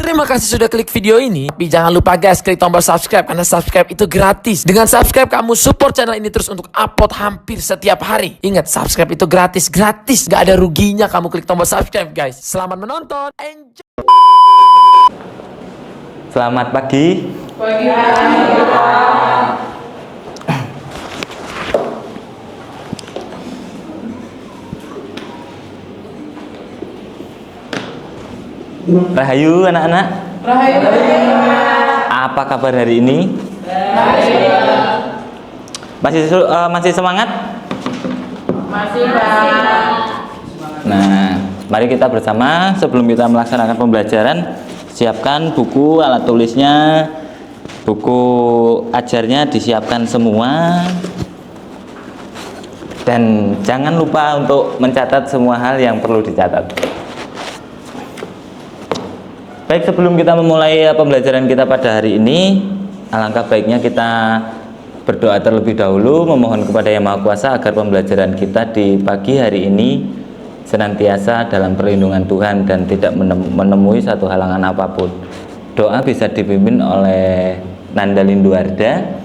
Terima kasih sudah klik video ini. Tapi jangan lupa guys, klik tombol subscribe karena subscribe itu gratis. Dengan subscribe kamu support channel ini terus untuk upload hampir setiap hari. Ingat, subscribe itu gratis. Gak ada ruginya kamu klik tombol subscribe guys. Selamat menonton. Enjoy. Selamat pagi. Pagi. Rahayu anak-anak. Rahayu. Apa kabar hari ini? Masih semangat? Masih, Pak. Nah, mari kita bersama sebelum kita melaksanakan pembelajaran, siapkan buku, alat tulisnya, buku ajarnya disiapkan semua. Dan jangan lupa untuk mencatat semua hal yang perlu dicatat. Baik, sebelum kita memulai pembelajaran kita pada hari ini, alangkah baiknya kita berdoa terlebih dahulu, memohon kepada Yang Maha Kuasa agar pembelajaran kita di pagi hari ini senantiasa dalam perlindungan Tuhan dan tidak menemui satu halangan apapun. Doa bisa dipimpin oleh Nanda Linduarda.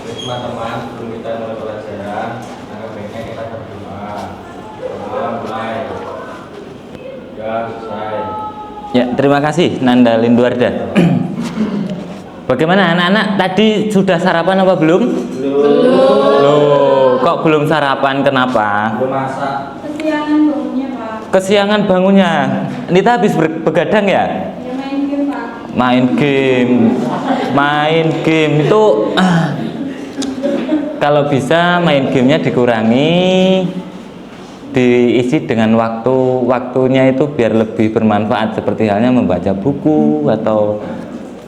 Teman-teman, sebelum kita mulai pelajaran, alangkah baiknya kita berdoa. Mulai. Ya, selesai. Ya, terima kasih Nanda Linduarda. Bagaimana anak-anak? Tadi sudah sarapan apa belum? Belum. Loh, kok belum sarapan? Kenapa? Belum masak. Kesiangan bangunnya, Pak. Kesiangan bangunnya. Nita habis begadang ya? Ya main game, Pak. Main game itu kalau bisa main gamenya dikurangi, diisi dengan waktunya itu biar lebih bermanfaat, seperti halnya membaca buku atau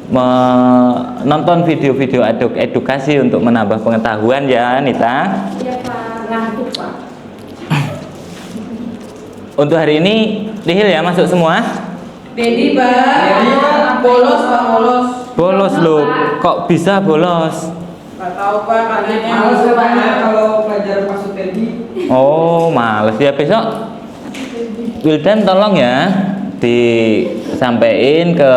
menonton video-video edukasi untuk menambah pengetahuan ya Nita. Iya, Pak. Ngantuk, Pak. Untuk hari ini nihil ya, masuk semua. Dedi, Pak. Bolos, Pak, bolos. Bolos loh, kok bisa bolos? Nggak tahu, Pak, katanya. Males sebenarnya kalau pelajaran masuk Teddy. Oh, males ya. Besok Wildan tolong ya disampaikan ke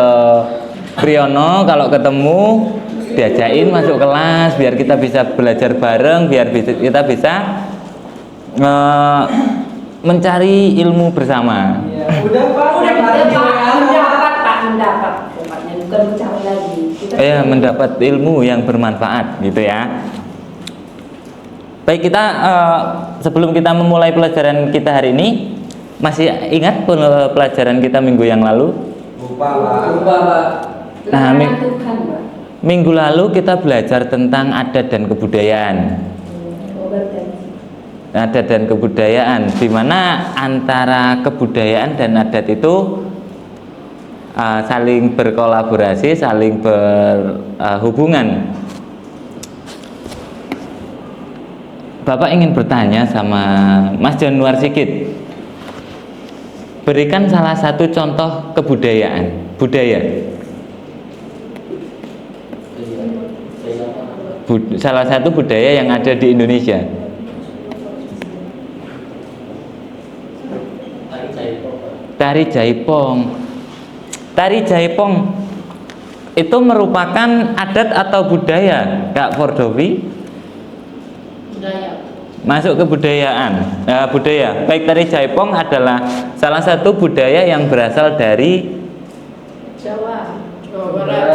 Priyono kalau ketemu, diajakin masuk kelas biar kita bisa belajar bareng, biar kita bisa mencari ilmu bersama. Ya, udah Pak. Mendapat. Tempatnya bukan mencari lagi. Ya, mendapat ilmu yang bermanfaat gitu ya. Baik, kita sebelum kita memulai pelajaran kita hari ini, masih ingat pelajaran kita minggu yang lalu? Lupa Pak. Nah, minggu lalu kita belajar tentang adat dan kebudayaan. Adat dan kebudayaan, di mana antara kebudayaan dan adat itu saling berkolaborasi, saling berhubungan. Bapak ingin bertanya sama Mas Januar Sikit. Berikan salah satu contoh kebudayaan, budaya. Salah satu budaya yang ada di Indonesia. Tari Jaipong. Tari Jaipong itu merupakan adat atau budaya, Kak Fordovi? Budaya. Masuk ke budayaan. Budaya. Baik, tari Jaipong adalah salah satu budaya yang berasal dari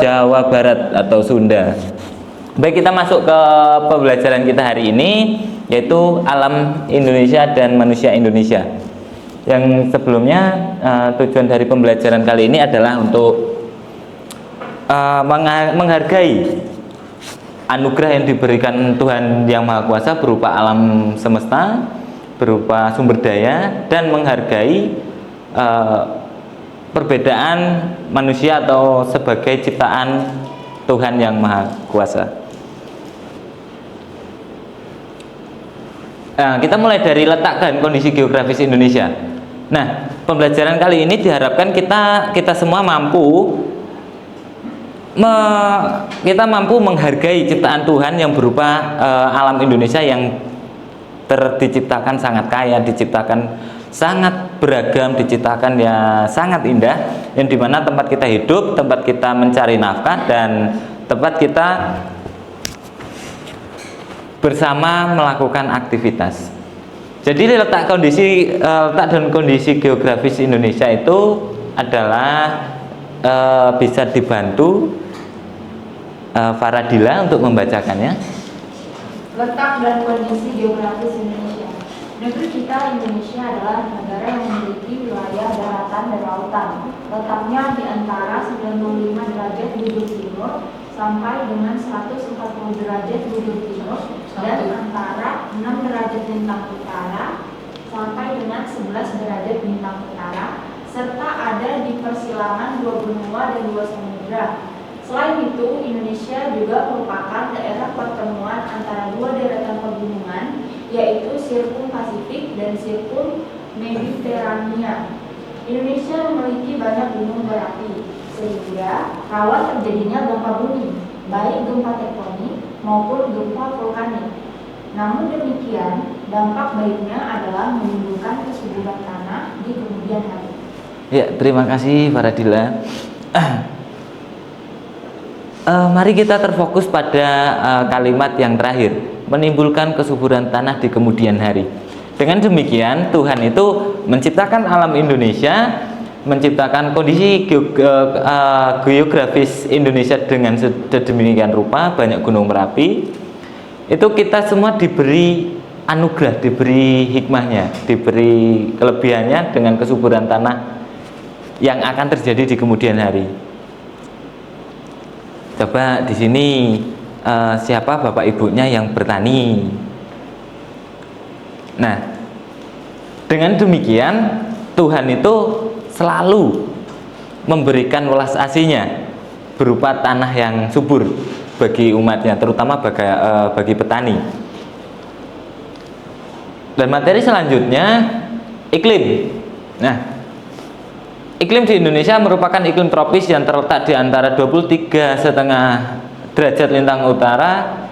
Jawa Barat atau Sunda. Baik, kita masuk ke pembelajaran kita hari ini, yaitu alam Indonesia dan manusia Indonesia. Yang sebelumnya tujuan dari pembelajaran kali ini adalah untuk menghargai anugerah yang diberikan Tuhan Yang Maha Kuasa berupa alam semesta, berupa sumber daya, dan menghargai perbedaan manusia atau sebagai ciptaan Tuhan Yang Maha Kuasa. Kita mulai dari letak dan kondisi geografis Indonesia. Nah, pembelajaran kali ini diharapkan kita semua mampu menghargai ciptaan Tuhan yang berupa alam Indonesia yang diciptakan sangat kaya, diciptakan sangat beragam, diciptakan ya sangat indah, yang dimana tempat kita hidup, tempat kita mencari nafkah, dan tempat kita bersama melakukan aktivitas. Jadi letak dan kondisi geografis Indonesia itu adalah bisa dibantu Faradila untuk membacakannya. Letak dan kondisi geografis Indonesia. Negeri kita Indonesia adalah negara yang memiliki wilayah daratan dan lautan. Letaknya di antara 95 derajat bujur timur sampai dengan 140 derajat bujur timur dan antara 6 derajat lintang utara sampai dengan 11 derajat lintang utara, serta ada di persilangan dua benua dan dua samudra. Selain itu, Indonesia juga merupakan daerah pertemuan antara dua deretan pegunungan, yaitu Sirkum Pasifik dan Sirkum Mediterania. Indonesia memiliki banyak gunung berapi, sehingga rawan terjadinya gempa bumi, baik gempa tektonik maupun gempa vulkanik. Namun demikian, dampak baiknya adalah menimbulkan kesuburan tanah di kemudian hari. Ya, terima kasih Faradila. Mari kita terfokus pada kalimat yang terakhir, menimbulkan kesuburan tanah di kemudian hari. Dengan demikian, Tuhan itu menciptakan alam Indonesia, menciptakan kondisi geografis Indonesia dengan sedemikian rupa, banyak gunung berapi. Itu kita semua diberi anugerah, diberi hikmahnya, diberi kelebihannya dengan kesuburan tanah yang akan terjadi di kemudian hari. Coba di sini siapa bapak ibunya yang bertani? Nah, dengan demikian Tuhan itu selalu memberikan welas asihnya berupa tanah yang subur bagi umatnya, terutama bagi petani. Dan materi selanjutnya iklim. Nah, iklim di Indonesia merupakan iklim tropis yang terletak di antara 23,5 derajat lintang utara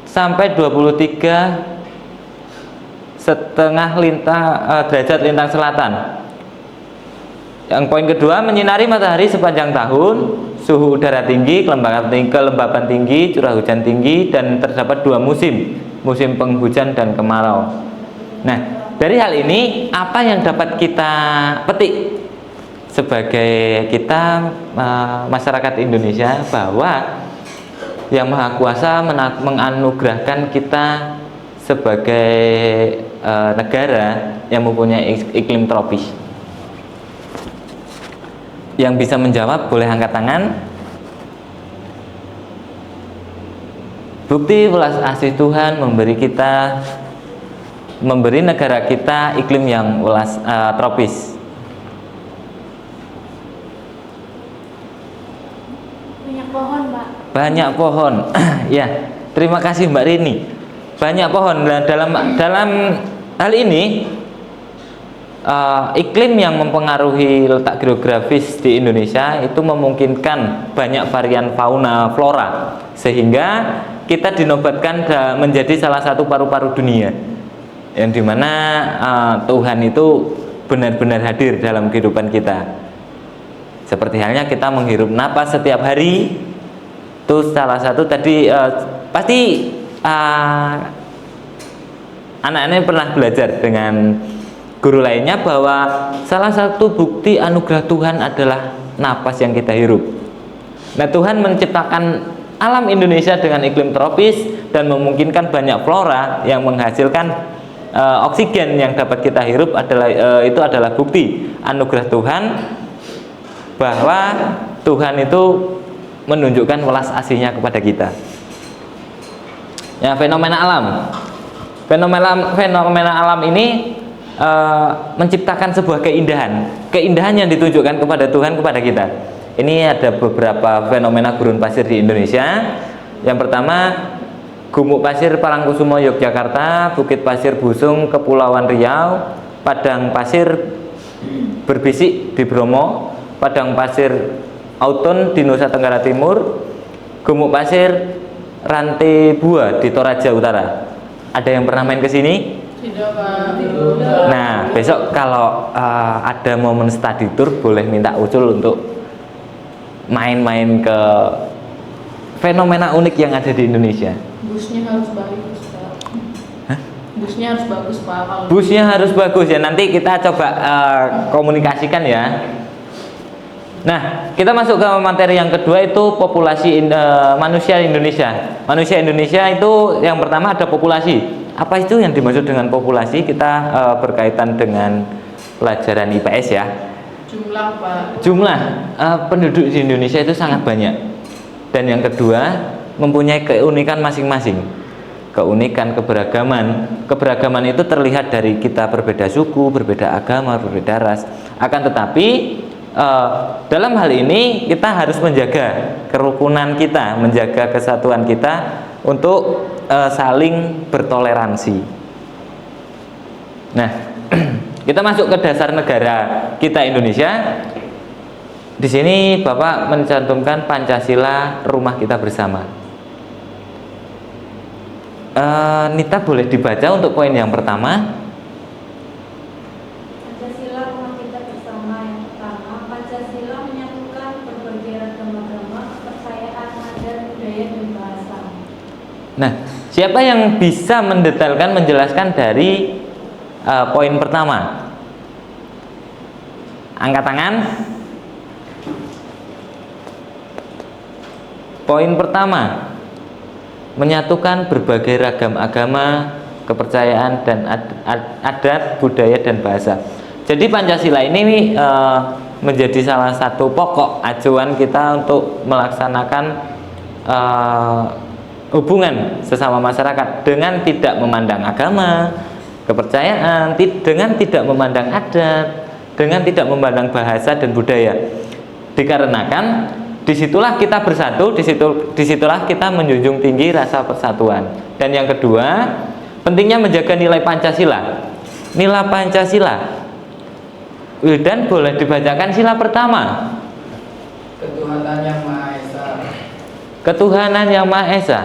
sampai 23,5 derajat lintang selatan. Yang poin kedua, menyinari matahari sepanjang tahun, suhu udara tinggi, kelembapan tinggi, curah hujan tinggi, dan terdapat dua musim, musim penghujan dan kemarau. Nah, dari hal ini apa yang dapat kita petik sebagai kita masyarakat Indonesia, bahwa Yang Maha Kuasa menganugerahkan kita sebagai negara yang mempunyai iklim tropis. Yang bisa menjawab boleh angkat tangan. Bukti welas asih Tuhan memberi negara kita iklim yang tropis. Banyak pohon, Pak. Banyak pohon. Ya, terima kasih Mbak Rini. Banyak pohon. Dalam hal ini iklim yang mempengaruhi letak geografis di Indonesia itu memungkinkan banyak varian fauna flora, sehingga kita dinobatkan menjadi salah satu paru-paru dunia, yang dimana Tuhan itu benar-benar hadir dalam kehidupan kita. Seperti halnya kita menghirup napas setiap hari, itu salah satu tadi pasti anak-anak pernah belajar dengan guru lainnya bahwa salah satu bukti anugerah Tuhan adalah napas yang kita hirup. Nah, Tuhan menciptakan alam Indonesia dengan iklim tropis dan memungkinkan banyak flora yang menghasilkan oksigen yang dapat kita hirup itu adalah bukti anugerah Tuhan bahwa Tuhan itu menunjukkan welas asihnya kepada kita. Ya, fenomena alam ini menciptakan sebuah keindahan yang ditunjukkan kepada Tuhan kepada kita. Ini ada beberapa fenomena gurun pasir di Indonesia. Yang pertama, Gumuk Pasir Parangkusumo Yogyakarta, Bukit Pasir Busung Kepulauan Riau, Padang Pasir Berbisik di Bromo, Padang Pasir Autun di Nusa Tenggara Timur, Gumuk Pasir Rantai Bua di Toraja Utara. Ada yang pernah main ke sini? Tidak, Pak. Nah, besok kalau ada momen study tour boleh minta Ucul untuk main-main ke fenomena unik yang ada di Indonesia. Busnya harus bagus, Pak. Hah? Busnya harus bagus, Pak. Kalau Busnya harus bagus ya. Nanti kita coba komunikasikan ya. Nah, kita masuk ke materi yang kedua, itu populasi manusia Indonesia. Manusia Indonesia itu yang pertama ada populasi. Apa itu yang dimaksud dengan populasi? Kita berkaitan dengan pelajaran IPS ya. jumlah, Pak. Jumlah penduduk di Indonesia itu sangat banyak. Dan yang kedua, mempunyai keunikan masing-masing. Keunikan, keberagaman. Keberagaman itu terlihat dari kita berbeda suku, berbeda agama, berbeda ras. Akan tetapi dalam hal ini kita harus menjaga kerukunan kita, menjaga kesatuan kita untuk saling bertoleransi. Nah, kita masuk ke dasar negara kita Indonesia. Di sini Bapak mencantumkan Pancasila, rumah kita bersama. Nita boleh dibaca untuk poin yang pertama. Pancasila rumah kita bersama. Yang pertama, Pancasila menyatukan berbagai ragam agama, kepercayaan, adat, budaya, dan bahasa. Nah, siapa yang bisa mendetailkan, menjelaskan dari poin pertama? Angkat tangan. Poin pertama, menyatukan berbagai ragam agama, kepercayaan, dan adat, budaya, dan bahasa. Jadi Pancasila ini menjadi salah satu pokok acuan kita untuk melaksanakan hubungan sesama masyarakat dengan tidak memandang agama, kepercayaan, dengan tidak memandang adat, dengan tidak memandang bahasa dan budaya. Dikarenakan disitulah kita bersatu, disitulah kita menjunjung tinggi rasa persatuan. Dan yang kedua, pentingnya menjaga nilai Pancasila. Nilai Pancasila. Dan boleh dibacakan sila pertama. Ketuhanan yang Maha Esa. Ketuhanan yang Maha Esa,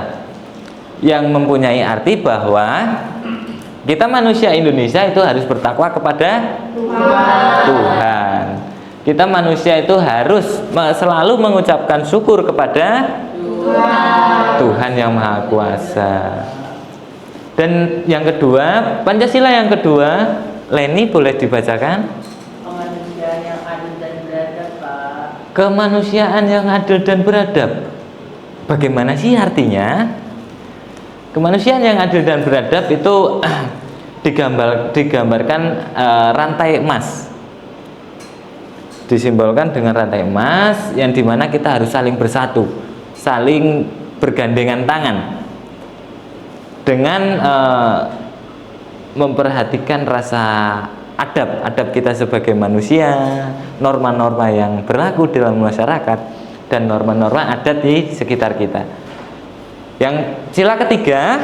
yang mempunyai arti bahwa kita manusia Indonesia itu harus bertakwa kepada Tuhan. Kita manusia itu harus selalu mengucapkan syukur kepada Tuhan yang Maha Kuasa. Dan yang kedua, Pancasila yang kedua, Leni boleh dibacakan? Kemanusiaan yang adil dan beradab, Pak. Kemanusiaan yang adil dan beradab. Bagaimana sih artinya? Kemanusiaan yang adil dan beradab itu digambarkan rantai emas. Disimbolkan dengan rantai emas yang dimana kita harus saling bersatu, saling bergandengan tangan dengan memperhatikan rasa adab kita sebagai manusia, norma-norma yang berlaku dalam masyarakat, dan norma-norma adat di sekitar kita. Yang sila ketiga,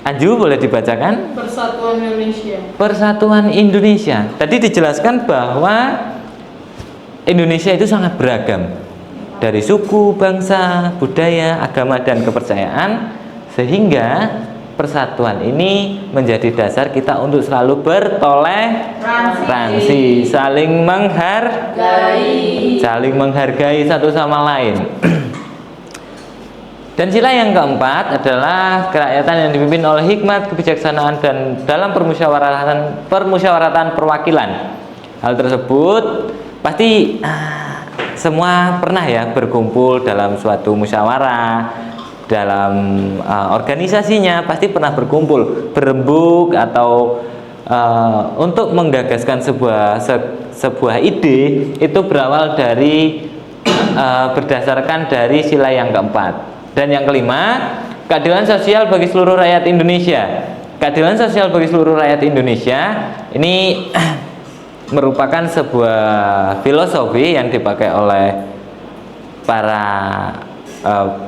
Anju boleh dibacakan? Persatuan Indonesia. Persatuan Indonesia. Tadi dijelaskan bahwa Indonesia itu sangat beragam, dari suku, bangsa, budaya, agama, dan kepercayaan, sehingga persatuan ini menjadi dasar kita untuk selalu bertoleransi, saling menghargai satu sama lain. Dan sila yang keempat adalah kerakyatan yang dipimpin oleh hikmat, kebijaksanaan, dan dalam permusyawaratan perwakilan. Hal tersebut pasti semua pernah ya berkumpul dalam suatu musyawarah, dalam organisasinya pasti pernah berkumpul, berembuk atau untuk menggagaskan sebuah ide. Itu berawal dari berdasarkan dari sila yang keempat. Dan yang kelima, keadilan sosial bagi seluruh rakyat Indonesia. Keadilan sosial bagi seluruh rakyat Indonesia ini merupakan sebuah filosofi yang dipakai oleh para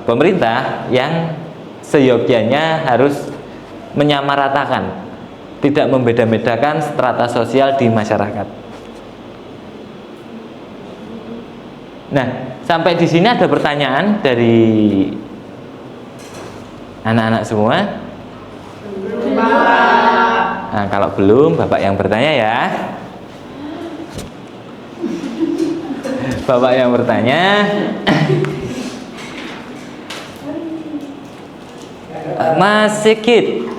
pemerintah yang seyogyanya harus menyamaratakan, tidak membeda-bedakan strata sosial di masyarakat. Nah, sampai di sini ada pertanyaan dari anak-anak semua? Nah, kalau belum, Bapak yang bertanya ya. Bapak yang bertanya. Mas Sigit.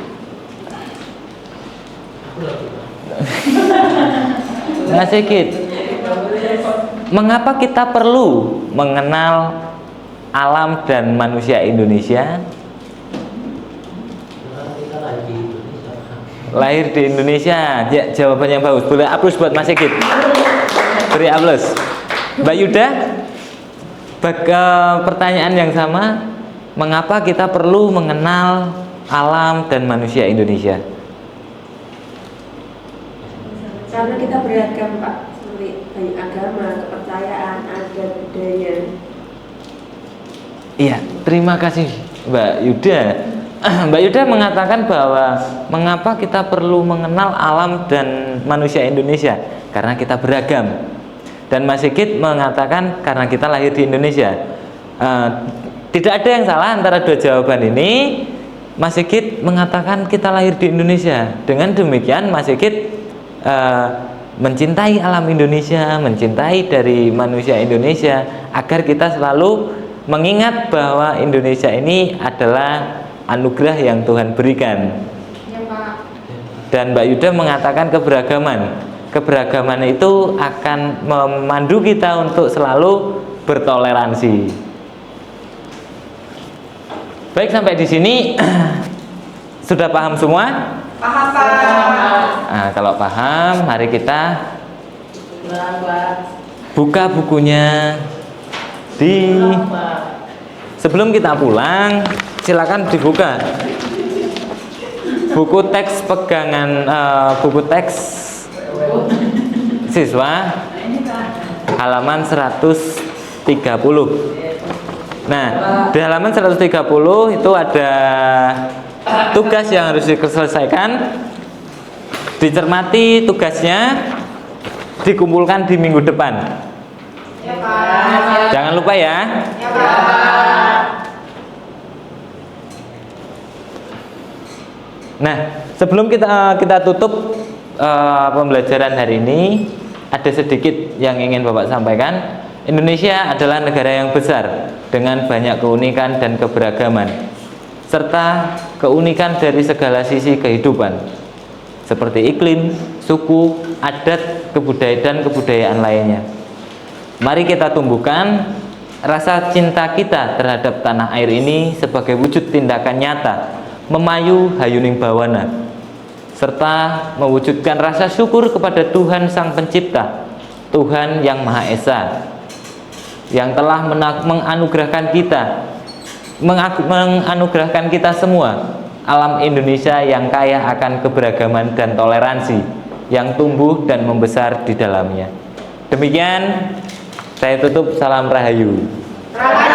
Mas Sigit, mengapa kita perlu mengenal alam dan manusia Indonesia? Lahir di Indonesia. Ya, jawaban yang bagus. Boleh aplaus buat Mas Sigit. Beri aplaus. Mbak Yuda, pertanyaan yang sama. Mengapa kita perlu mengenal alam dan manusia Indonesia? Karena kita beragam, Pak, seperti banyak agama, kepercayaan, adat, budaya. Iya, terima kasih Mbak Yuda. Mbak Yuda mengatakan bahwa mengapa kita perlu mengenal alam dan manusia Indonesia? Karena kita beragam. Dan Mas Sigit mengatakan karena kita lahir di Indonesia. Tidak ada yang salah antara dua jawaban ini. Mas Sigit mengatakan kita lahir di Indonesia. Dengan demikian Mas Sigit mencintai alam Indonesia, mencintai dari manusia Indonesia, agar kita selalu mengingat bahwa Indonesia ini adalah anugerah yang Tuhan berikan. Ya, Pak. Dan Mbak Yuda mengatakan keberagaman. Keberagaman itu akan memandu kita untuk selalu bertoleransi. Baik, sampai di sini sudah paham semua? Paham, Pak. Nah, kalau paham, mari kita Pulang, Pak. buka bukunya di Pulang, Pak. sebelum kita pulang. Silakan dibuka buku teks pegangan, buku teks siswa halaman 130. Nah, di halaman 130 itu ada tugas yang harus diselesaikan. Dicermati tugasnya, dikumpulkan di minggu depan. Ya, Pak. Jangan lupa ya. Ya, Pak. Nah, sebelum kita tutup pembelajaran hari ini, ada sedikit yang ingin Bapak sampaikan. Indonesia adalah negara yang besar dengan banyak keunikan dan keberagaman, serta keunikan dari segala sisi kehidupan, seperti iklim, suku, adat, kebudayaan lainnya. Mari kita tumbuhkan rasa cinta kita terhadap tanah air ini sebagai wujud tindakan nyata, memayu hayuning bawana, serta mewujudkan rasa syukur kepada Tuhan Sang Pencipta, Tuhan yang Maha Esa, yang telah menganugerahkan kita semua alam Indonesia yang kaya akan keberagaman dan toleransi yang tumbuh dan membesar di dalamnya. Demikian, saya tutup. Salam Rahayu. Rahayu.